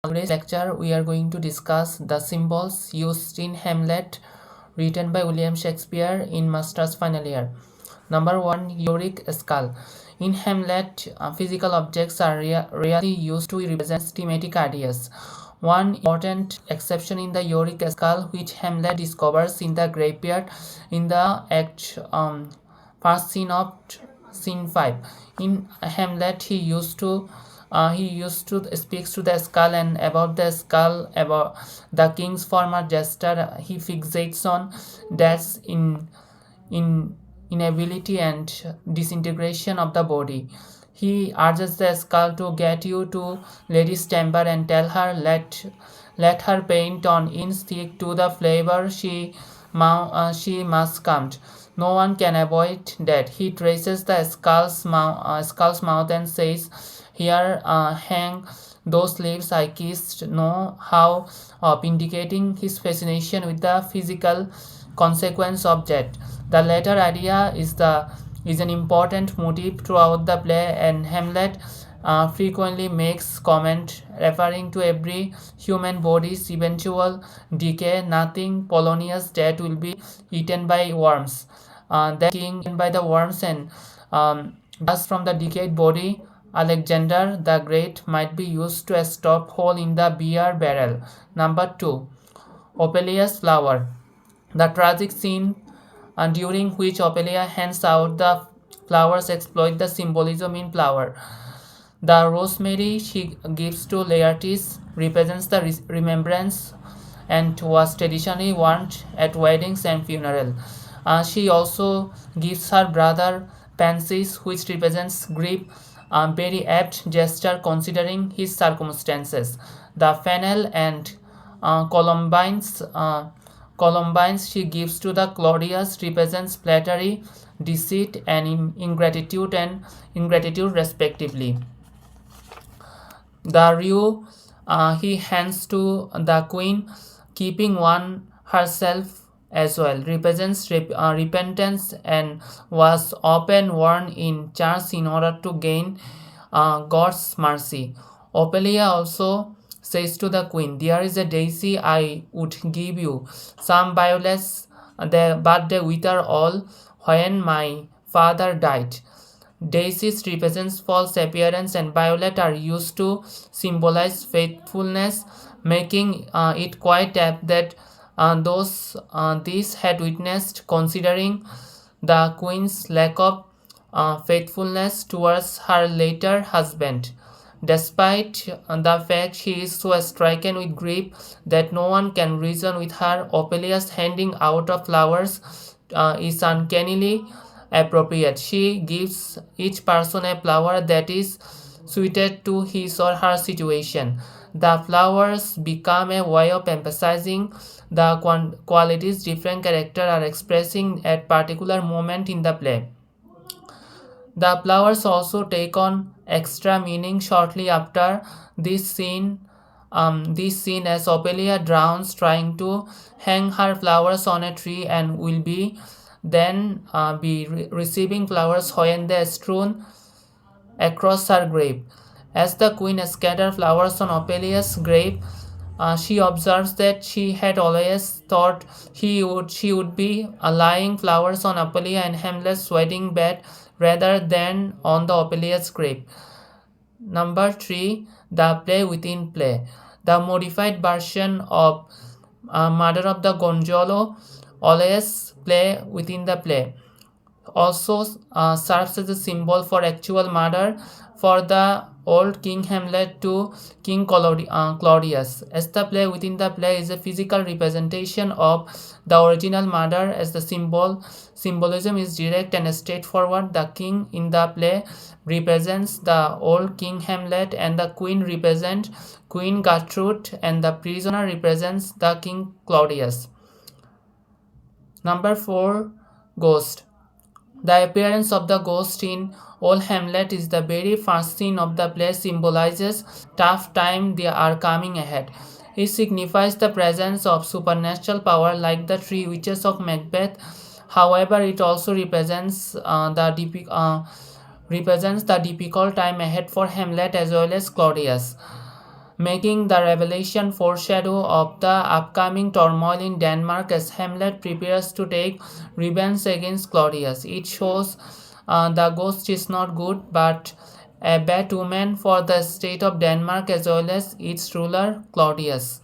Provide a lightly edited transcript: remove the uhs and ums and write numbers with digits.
Today's lecture we are going to discuss the symbols used in Hamlet, written by William Shakespeare in master's final year. Number 1, Yorick skull. In Hamlet, physical objects are rarely used to represent thematic ideas. One important exception in the Yorick skull, which Hamlet discovers in the graveyard in the act first scene of scene 5. In Hamlet, he used to speaks to the skull, and about the skull, about the king's former jester, he fixates on that's in inability and disintegration of the body. He urges the skull to get you to lady's chamber and tell her let her paint on in stick to the flavor she must come. No one can avoid that. He traces the skull's mouth and says, "Here hang those lips I kissed." No how of indicating his fascination with the physical consequence of that. The latter idea is an important motif throughout the play, and Hamlet frequently makes comment referring to every human body's eventual decay. Nothing Polonius that will be eaten by worms. That king eaten by the worms, and thus from the decayed body, Alexander the Great might be used to stop hole in the beer barrel. Number 2, Ophelia's flower. The tragic scene during which Ophelia hands out the flowers exploit the symbolism in flower. The rosemary she gives to Laertes represents the remembrance and was traditionally worn at weddings and funerals. She also gives her brother pansies, which represents grief, a very apt gesture considering his circumstances. The fennel and columbines she gives to the Claudius represents flattery, deceit, and ingratitude respectively. The rue he hands to the queen, keeping one herself as well, represents repentance and was often worn in church in order to gain God's mercy. Ophelia also says to the queen, "There is a daisy I would give you, some violets, but they wither all when my father died." Daisies represents false appearance, and violet are used to symbolize faithfulness, making it quite apt that those these had witnessed, considering the queen's lack of faithfulness towards her later husband. Despite the fact she is so stricken with grief that no one can reason with her, Ophelia's handing out of flowers is uncannily appropriate. She gives each person a flower that is suited to his or her situation. The flowers become a way of emphasizing the qualities different characters are expressing at particular moment in the play. The flowers also take on extra meaning shortly after this scene. This scene as Ophelia drowns trying to hang her flowers on a tree, and will be then be receiving flowers when they are strewn across her grave. As the queen scattered flowers on Ophelia's grave, she observes that she had always thought she would be laying flowers on Ophelia and Hamlet's wedding bed rather than on the Ophelia's grave. Number 3, the play within play. The modified version of Murder of the Gonzalo always play within the play also serves as a symbol for actual murder for the old King Hamlet to King Claudius. As the play within the play is a physical representation of the original murder, as the symbolism is direct and straightforward. The king in the play represents the old King Hamlet, and the queen represents Queen Gertrude, and the prisoner represents the King Claudius. Number 4, Ghost. The appearance of the ghost in Old Hamlet is the very first scene of the play, symbolizes tough time they are coming ahead. It signifies the presence of supernatural power like the three witches of Macbeth. However, it also represents the difficult time ahead for Hamlet as well as Claudius. making the revelation foreshadow of the upcoming turmoil in Denmark as Hamlet prepares to take revenge against Claudius. It shows the ghost is not good but a bad omen for the state of Denmark as well as its ruler Claudius.